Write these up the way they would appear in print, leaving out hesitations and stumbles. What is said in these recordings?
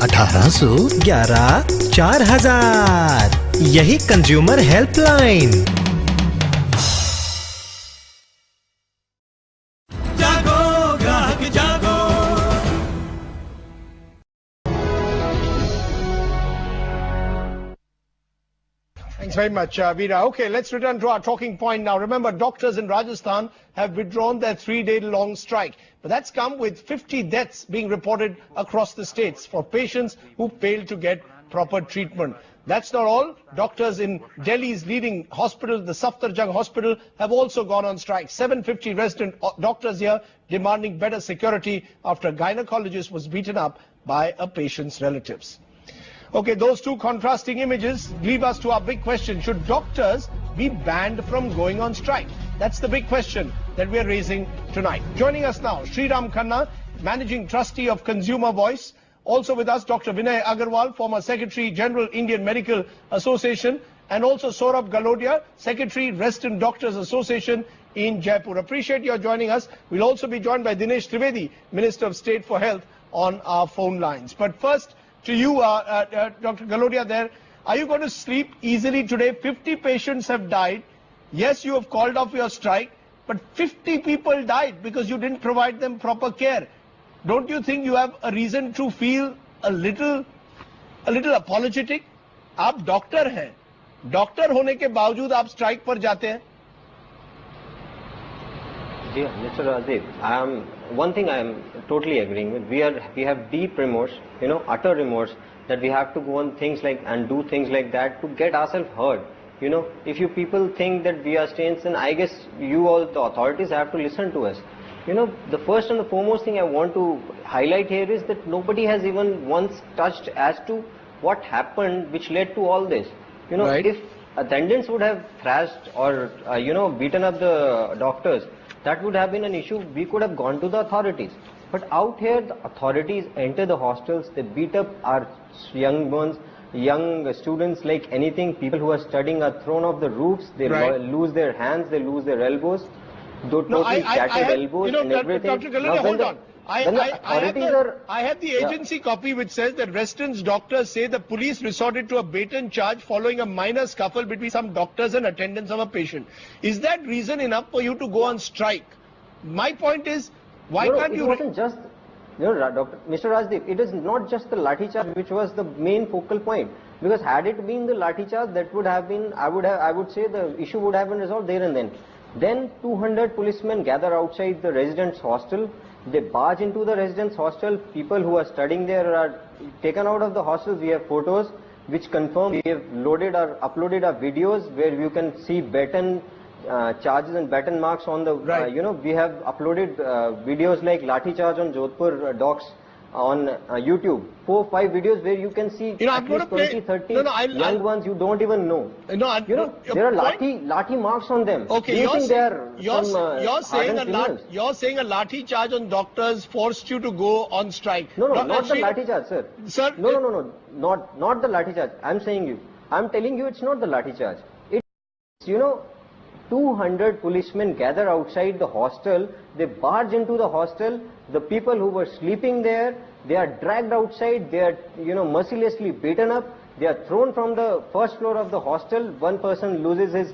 1811 4000। यही consumer helpline. जागो ग्राहक जागो। Thanks very much, Veera. Okay, let's return to our talking point now. Remember, doctors in Rajasthan have withdrawn their 3-day-long strike. But that's come with 50 deaths being reported across the states for patients who failed to get proper treatment. That's not all. Doctors in Delhi's leading hospital, the Safdarjung Hospital, have also gone on strike. 750 resident doctors here demanding better security after a gynecologist was beaten up by a patient's relatives. Okay, those two contrasting images leave us to our big question. Should doctors be banned from going on strike? That's the big question that we're raising tonight. Joining us now, Sri-Ram-Khanna, Managing Trustee of Consumer Voice. Also with us, Dr. Vinay Agarwal, former Secretary General, Indian Medical Association. And also Saurabh Galodia, Secretary, Resident Doctors Association in Jaipur. Appreciate your joining us. We'll also be joined by Dinesh Trivedi, Minister of State for Health, on our phone lines. But first, to you, Dr. Galodia there, are you going to sleep easily today? 50 patients have died. Yes, you have called off your strike, but 50 people died because you didn't provide them proper care. Don't you think you have a reason to feel a little apologetic? आप doctor हैं, doctor होने के बावजूद आप strike पर जाते हैं? Yeah, Mr. Rajiv, one thing I am totally agreeing with. We have deep remorse, utter remorse that we have to go on things like and do things like that to get ourselves heard. If you people think that we are saints, then I guess you all, the authorities, have to listen to us. The first and the foremost thing I want to highlight here is that nobody has even once touched as to what happened which led to all this. Right. If attendants would have thrashed or, beaten up the doctors, that would have been an issue. We could have gone to the authorities. But out here, the authorities enter the hostels, they beat up our young ones, young students like anything. People who are studying are thrown off the roofs, they lose their hands, they lose their elbows, totally shattered elbows and everything. Dr. Galodia, hold on. I have the agency copy which says that residents doctors say the police resorted to a bait and charge following a minor scuffle between some doctors and attendants of a patient. Is that reason enough for you to go on strike? My point is, why can't you... It wasn't just, Mr. Rajdeep, it is not just the lathi charge which was the main focal point. Because had it been the lathi charge, that would have been, I would say the issue would have been resolved there and then. Then 200 policemen gather outside the residents' hostel. They barge into the residents' hostel. People who are studying there are taken out of the hostels. We have photos which confirm. We have loaded or uploaded our videos where you can see baton charges and baton marks on the. We have uploaded videos like Lathi Charge on Jodhpur docks on YouTube. 4-5 videos where you can see at least 20-30 young ones you don't even know. There are lathi marks on them. Okay, you're saying a lathi charge on doctors forced you to go on strike. No, not the lathi charge, sir. Sir, no, not the lathi charge. I'm telling you, it's not the lathi charge. It's 200 policemen gather outside the hostel. They barge into the hostel. The people who were sleeping there, they are dragged outside. They are, mercilessly beaten up. They are thrown from the first floor of the hostel. One person loses his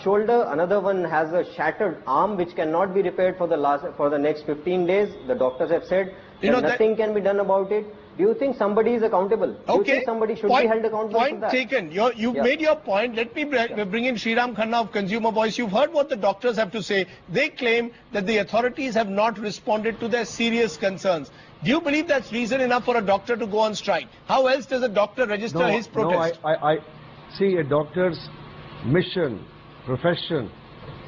shoulder. Another one has a shattered arm which cannot be repaired for the next 15 days. The doctors have said nothing can be done about it. Do you think somebody is accountable? Do you think somebody should be held accountable for that? Point taken. You've made your point. Let me bring in Sri-Ram-Khanna of Consumer Voice. You've heard what the doctors have to say. They claim that the authorities have not responded to their serious concerns. Do you believe that's reason enough for a doctor to go on strike? How else does a doctor register his protest? No, I see a doctor's mission, profession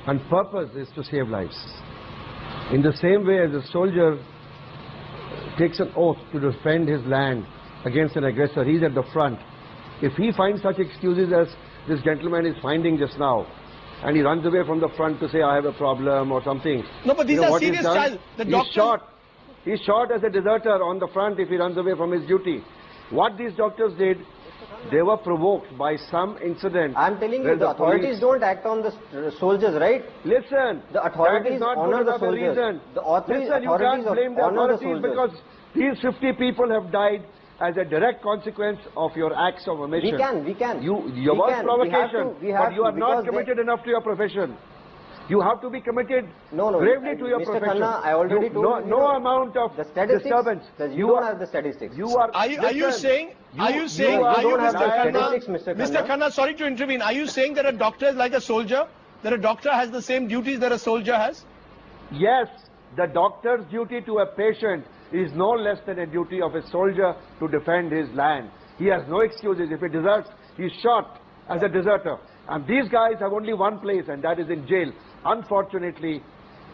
and purpose is to save lives. In the same way as a soldier takes an oath to defend his land against an aggressor, he's at the front. If he finds such excuses as this gentleman is finding just now, and he runs away from the front to say I have a problem or something. No, but these are serious charges. He's shot as a deserter on the front if he runs away from his duty. What these doctors did, they were provoked by some incident. I'm telling you, the authorities don't act on the soldiers, right? Listen, the authorities honor the soldiers. The authorities, you can't blame the authorities because these 50 people have died as a direct consequence of your acts of omission. We can. Your was provocation, but you are not committed enough to your profession. You have to be committed gravely to your Mr. profession. Khanna, I already told you. No amount of the statistics, disturbance. You don't have the statistics. Are you saying, Mr. Khanna, sorry to intervene, are you saying that a doctor is like a soldier? That a doctor has the same duties that a soldier has? Yes, the doctor's duty to a patient is no less than a duty of a soldier to defend his land. He has no excuses. If he deserts, he is shot as a deserter. And these guys have only one place, and that is in jail. Unfortunately,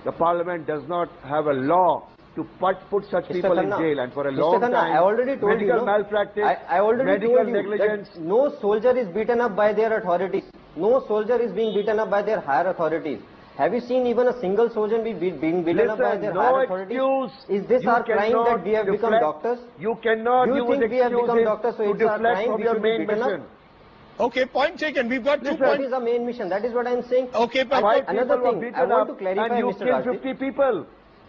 the parliament does not have a law to put such people in jail, and for a long time, I already told medical malpractice, I already medical told you negligence. That no soldier is beaten up by their authorities. No soldier is being beaten up by their higher authorities. Have you seen even a single soldier being beaten up by their higher authorities? Is this our crime that we have become doctors? You cannot use excuses we have become doctors, so it's our crime we should be beaten up? Okay, point taken. We've got 2 points. That is the main mission. That is what I am saying. Okay, but another thing, I want to clarify, and you Mr. killed Rajdeep. 50 people.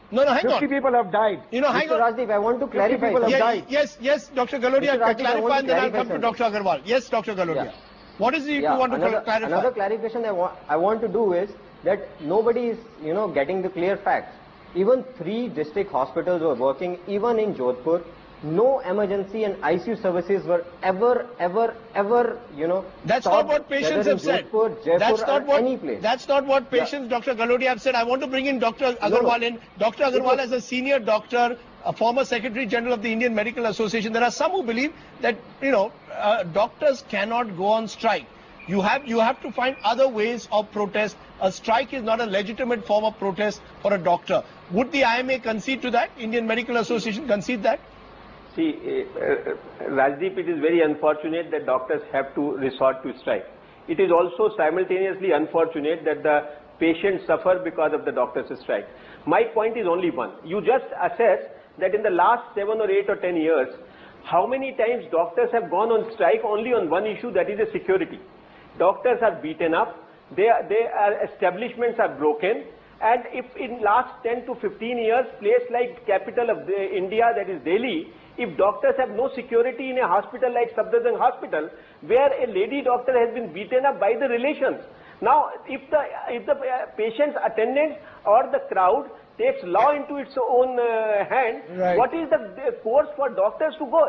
No, hang 50 on. people have died. Hang on. Mr. Rajdeep, I want to clarify. people have died. Yes, Dr. Galodia, Mr. Rajdeep, clarify and then I'll come to Dr. Agarwal. Yes, Dr. Galodia. Yeah. What is it you want to clarify? Another clarification I want to do is that nobody is, getting the clear facts. Even 3 district hospitals were working, even in Jodhpur. No emergency and ICU services were ever, That's not what patients have said. Any place. That's not what patients, Dr. Galodia, have said. I want to bring in Dr. Agarwal in. Dr. Agarwal, as a senior doctor, a former Secretary General of the Indian Medical Association, there are some who believe that, doctors cannot go on strike. You have to find other ways of protest. A strike is not a legitimate form of protest for a doctor. Would the IMA concede to that? Indian Medical Association concede that? See, Rajdeep, it is very unfortunate that doctors have to resort to strike. It is also simultaneously unfortunate that the patients suffer because of the doctors' strike. My point is only one. You just assess that in the last 7 or 8 or 10 years, how many times doctors have gone on strike only on one issue, that is a security. Doctors are beaten up, their establishments are broken, and if in last 10 to 15 years, place like capital of India, that is Delhi, if doctors have no security in a hospital like Safdarjung Hospital, where a lady doctor has been beaten up by the relations. Now, if the patient's attendants or the crowd takes law into its own hand, what is the course for doctors to go?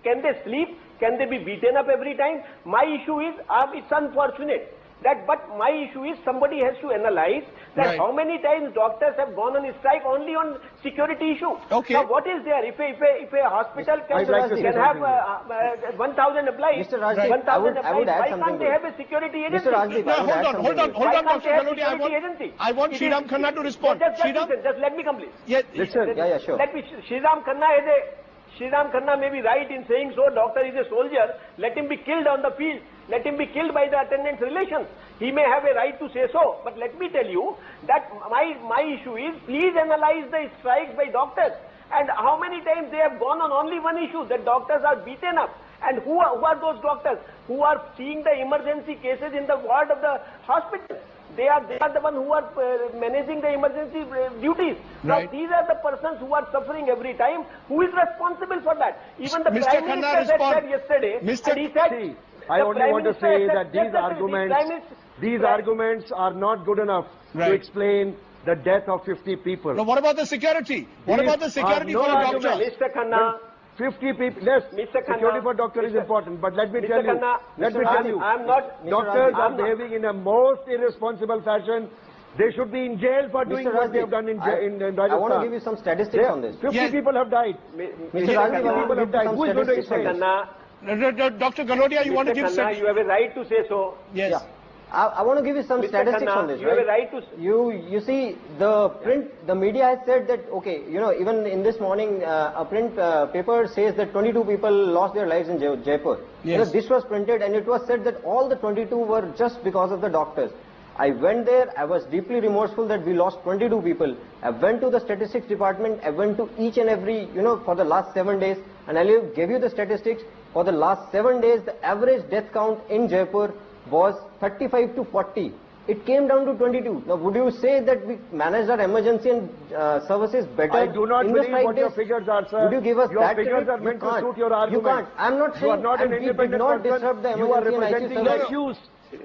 Can they sleep? Can they be beaten up every time? My issue is, it's unfortunate. But my issue is somebody has to analyze that how many times doctors have gone on strike only on security issue. Okay. Now what is there? If a hospital can have 1,000 employees, Mr. Rajdeep, I would add why something can't they have a security agency? Mr. Rajdeep, hold on, Dr. Galodia. I want Sriram Khanna to respond. Just let me complete. Yes. Listen. Yeah, sure. Sriram Khanna may be right in saying so. Doctor is a soldier. Let him be killed on the field. Let him be killed by the attendants' relations. He may have a right to say so. But let me tell you that my issue is, please analyze the strikes by doctors. And how many times they have gone on only one issue, that doctors are beaten up. And who are those doctors who are seeing the emergency cases in the ward of the hospital? They are the one who are managing the emergency duties. Now these are the persons who are suffering every time. Who is responsible for that? Even the Prime Minister said yesterday, and he said, I only want to say that these arguments are not good enough to explain the death of 50 people. Now, what about the security? What about the security for a doctor? Mr. Khanna, 50 people, yes, security for doctor is important, but let me tell you, doctors are behaving in a most irresponsible fashion. They should be in jail for doing what they have done in Rajasthan. I want to give you some statistics on this. 50 people have died. Mr. Rajdeep, people have died. Who is going to explain? Dr. Galodia, you want to give statistics? You have a right to say so. Yes. Yeah. I want to give you some statistics on this. You have a right to. You see, the media has said that, okay, even in this morning, a print paper says that 22 people lost their lives in Jaipur. Yes. This was printed and it was said that all the 22 were just because of the doctors. I went there, I was deeply remorseful that we lost 22 people. I went to the statistics department, I went to each and every, for the last 7 days, and I gave you the statistics. For the last 7 days, the average death count in Jaipur was 35 to 40. It came down to 22. Now, would you say that we managed our emergency and services better? I do not in the believe strike what your days? figures are, sir. Would you give us your that figures credit? are meant You to can't. suit your argument. You can't. I'm not saying. You are not an and we did independent not person. disrupt the You are emergency and representing ICU the services. accused.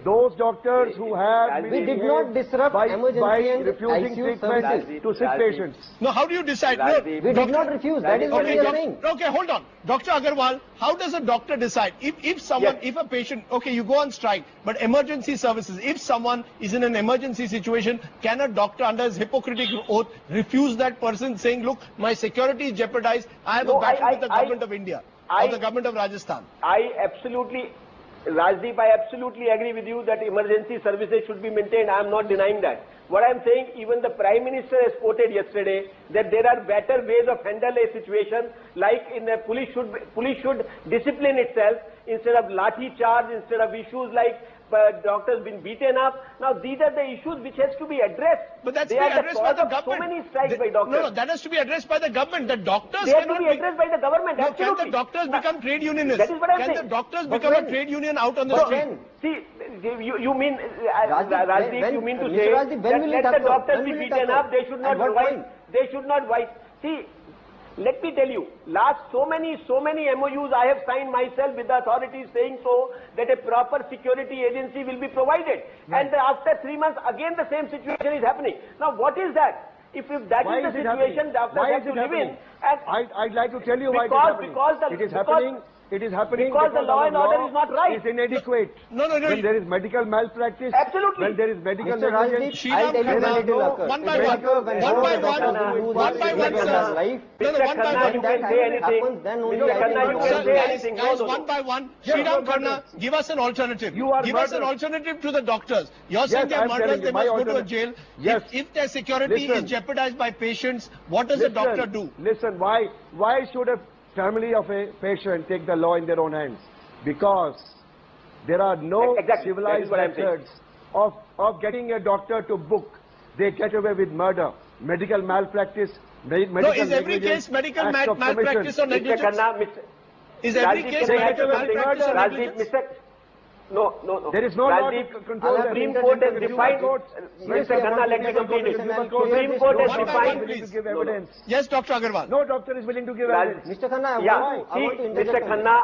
Those doctors who have We did not disrupt emergency by and refusing ICU treatment services. to sick patients. No, how do you decide? No, Rajiv. We did not refuse. That is what we are saying. Okay, hold on. Dr. Agarwal, how does a doctor decide? If someone, Yes. if a patient, okay, you go on strike, but emergency services, if someone is in an emergency situation, can a doctor under his Hippocratic oath refuse that person saying, look, my security is jeopardized, I have a battle with the government of India or the government of Rajasthan? Rajdeep, I absolutely agree with you that emergency services should be maintained. I am not denying that. What I am saying, even the Prime Minister has quoted yesterday that there are better ways of handle a situation, like in a police should discipline itself instead of lathi charge, instead of issues like doctors been beaten up. Now these are the issues which has to be addressed. But that's they being are addressed the by cause the of government. so many strikes by doctors. No, that has to be addressed by the government. The doctors They have to cannot be addressed by the government. No, Absolutely. can the doctors become trade unionists? That is what I'm Can saying. the doctors But become a when? trade union out on the But street? when? See, you mean, Rajdeep, Rajdeep, when- you mean to Mr. say Rajdeep, when that will let it the occur? doctors When be will it beaten occur? up, they should not At what fight. point? They should not fight. See, let me tell you, last so many MOUs I have signed myself with the authorities saying so that a proper security agency will be provided. Right. And after 3 months, again the same situation is happening. Now what is that? If that Why is the is it situation, happening? doctors Why have is to it live in. happening? And I'd like to tell you why Because- it is because happening. the- It is because- happening. It is happening because the law our and order is not right. Is inadequate. No. When there is medical malpractice. Absolutely. When there is medical Mr. Rajdeep, negligence. Shriram I'll tell you Khanna, when it will occur. one It by will one, occur when one all by the one, doctors will lose one their by one, significant sir. life. No, Mr. one by Khanna, one. you When can that say anything. happens, then only Mr. I Khanna, think you all can the say Guys, anything. guys, No. one by one. Yes, Shriram no, Khanna, give us an alternative. You are Give us an murdered. alternative to the doctors. You're saying Yes, they're I'm telling murderers, you, they my must go to a alternative. jail. Yes. If their security Listen. is jeopardized by patients, what does a doctor do? Listen, why should a family of a patient take the law in their own hands? Because there are no Exactly. That civilized is what I'm saying. methods of getting a doctor to book. They get away with murder, medical malpractice, medical No, is every negligence, case medical acts of malpractice commission. or Mr. negligence? Khanna, Is every Rajdeep, case can I add medical something? malpractice or Rajdeep, negligence? No. There is no law Rajdeep, to control I'll have them. Supreme to Court has intervene defined, with Mr. Khanna, let me complete it. Supreme Supreme Court has One by one, defined, willing to please. give No, no. evidence. Yes, Dr. Agarwal. No doctor is willing to give Raj- evidence. Mr. Khanna, I yeah, want to see, interject Mr. on this. Khanna,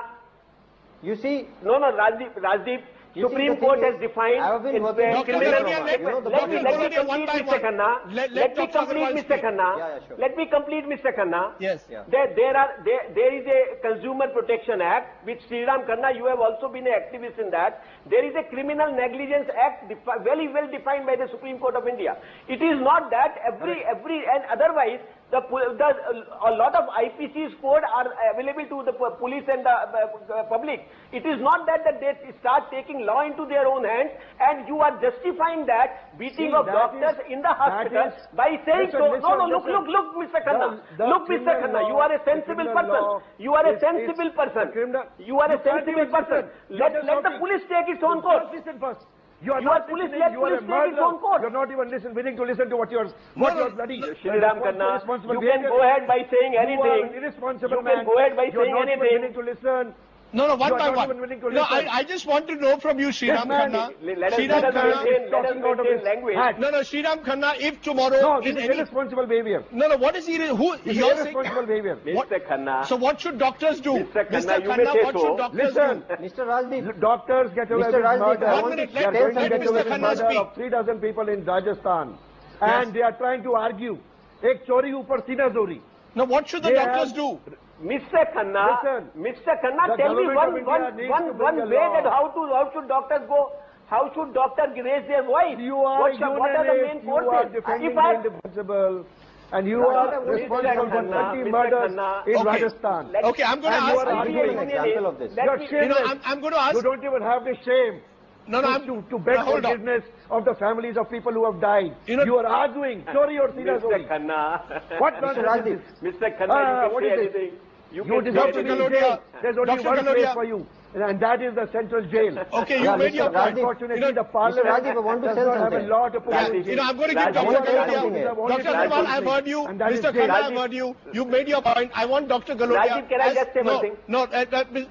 You see, Rajdeep, You see, Supreme the Court thing has is, defined I have been in working the with Dr. criminal. Khanna, Let let- me Dr. complete, Khanna, one by Mr. one. Khanna. Let Let me Dr. complete, Agarwal Mr. speak. Khanna. Yeah, sure. Let me complete, Mr. Khanna. Yes. Yeah. There is a Consumer Protection Act, which Sriram Khanna, you have also been an activist in that. There is a Criminal Negligence Act, very well defined by the Supreme Court of India. It is not that and otherwise, a lot of IPC's code are available to the police and the public. It is not that they start taking law into their own hands, and you are justifying that beating See, of that doctors is- in the hospital that is- by saying Listen, so. listen, No, listen. look, Mr. Khanna. The Look, Mr. criminal Khanna, you law- are a the sensible criminal person. law You are a is- sensible is person. the criminal- You are a You can't sensible even person. listen. Let You're the talking. police take its own You course. just listen first. You are You are not police, listening. let You are a police take its murderer. own course. You're not even willing to listen to what you're bloody. Shriram Khanna, irresponsible you behavior. can go ahead by saying You are anything. an irresponsible You man. can go ahead by You're saying not even anything. willing to listen. No, one You are by not one. even willing to No, listen. I just want to know from you, Shriram man, Khanna. Let us Shriram Khanna. talking out of his language. hat. No, Shriram Khanna, if tomorrow No, in this is any... irresponsible behavior. No, what is he... Who... This is You're saying... irresponsible behavior. Mr. Khanna. So what should doctors do? Mr. Khanna, you may say what so. should doctors Listen. do? Mr. Rajdeep, Doctors get away Mr. with Rajdeep, murder. I One want minute, to They are let going to Mr. get away with Khanna murder speak. of 3,000 people in Rajasthan. Yes. And they are trying to argue. Ek chori upar sina zori. Now what should the They doctors have- do? Mr. Khanna, Listen, Mr. Khanna, the tell me government of India needs to one bring a way law. that how should doctors go, how should doctors raise their voice? You are what are the main unionist, you are forces? defending If I- the indivisible, and you No, are Mr. responsible for Khanna, 20 Mr. murders Khanna. in Okay. Rajasthan. Okay, I'm going to And you ask are you... I'll give you an example of this. You are Let me- shameless. I'm going to ask... You don't even have the shame No, I'm... to beg No, hold on. forgiveness of the families of people who have died. You know- You are arguing, chori or sina Mr. zori. Khanna. What nonsense Rajdeep. is this? Mr. Khanna, you what can is say this? anything. You can deserve say to be Dr. in anything. Kalodia. jail. There's only Dr. one Kalodia. place for you. and that is the central jail. Okay, you Yeah, made your Mr. point. Rajiv, Unfortunately, the Mr. parliament Rajiv, I want to does say not have a something. law to Yeah, police you know, I'm going to give Rajiv, Dr. I want to say something Galodia. here. Dr. Agarwal, I've heard you. And that is Mr. jail. Khanna, I've heard you. You made your point. I want Dr. Galodia. Rajiv, can I just say one thing? No, Dr.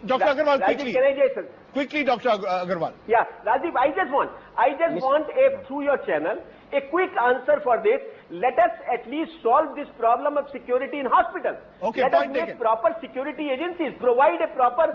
Agarwal, Rajiv, quickly. can I just say? Quickly, Dr. Agarwal. Yeah, Rajiv, I just want through your channel, a quick answer for this. Let us at least solve this problem of security in hospitals. Okay, Let us point make taken. proper security agencies, provide a proper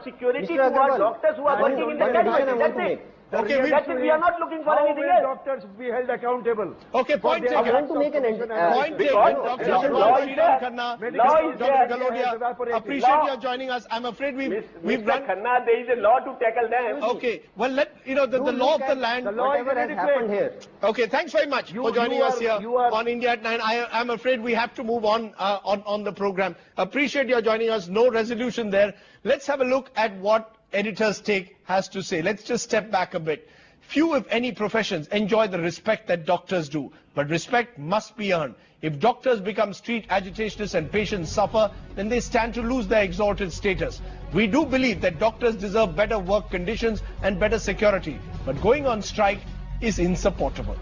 security Mr. to our Agarwal, doctors who are working in the one addition I casualty. want to That's make. it. Okay, That's it. We are not looking for How anything will else. doctors be held accountable? Okay, point For their taken. I want to make an Point taken. Because Dr. law Agarwal, is Sridhar there. Khanna, Law is Dr. there. Galodia, evaporated. appreciate Law- your joining us. I'm afraid we've Mr. run. Khanna, there is a law to tackle them. Okay, well, the law of the land. the law Whatever is has very happened clear. here. Okay, thanks very much for joining us here on India at 9. I'm afraid we have to move on the program. Appreciate your joining us. No resolution there. Let's have a look at what Editor's Take has to say. Let's just step back a bit. Few, if any, professions enjoy the respect that doctors do, but respect must be earned. If doctors become street agitationists and patients suffer, then they stand to lose their exalted status. We do believe that doctors deserve better work conditions and better security, but going on strike is insupportable.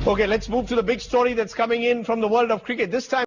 Okay, let's move to the big story that's coming in from the world of cricket. This time